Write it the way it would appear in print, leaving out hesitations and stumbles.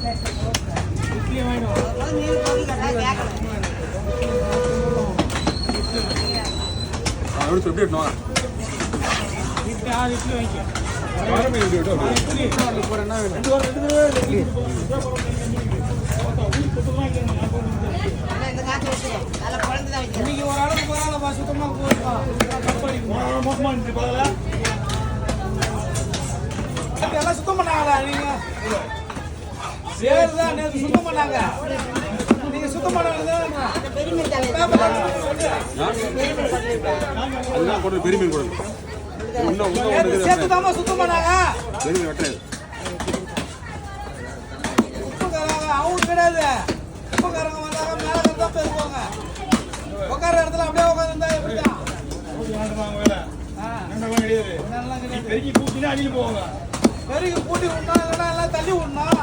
இட்லி வாங்கிடுவோம். எப்படி எடுக்கணும்? இட்லி 6 இட்லி வாங்கிக்கோ. இன்னைக்கு ஒரு அளவுக்கு பரவாயில்லப்பா, சுத்தமா போயிருப்பா. மோசமா இருந்துச்சு பரவாயில்ல. எல்லாம் சுத்தம் பண்ணாங்களா நீங்க? சேருதான் நேற்று சுத்தம் பண்ணாங்க. நீங்க சுத்தம் பண்ண பெரிய மீன் கொடுங்க. சேர்த்துதாமா சுத்தம் பண்ணாங்க. அவங்க கிடையாது. உப்பக்காரங்க வந்தாங்க மேல தான் பேசுவாங்க. உட்கார இடத்துல அப்படியே உட்காந்துருந்தா எப்படிதான் பெருக்கி பூட்டி விடணும், இல்லைன்னா எல்லாம் தள்ளி விடணும்.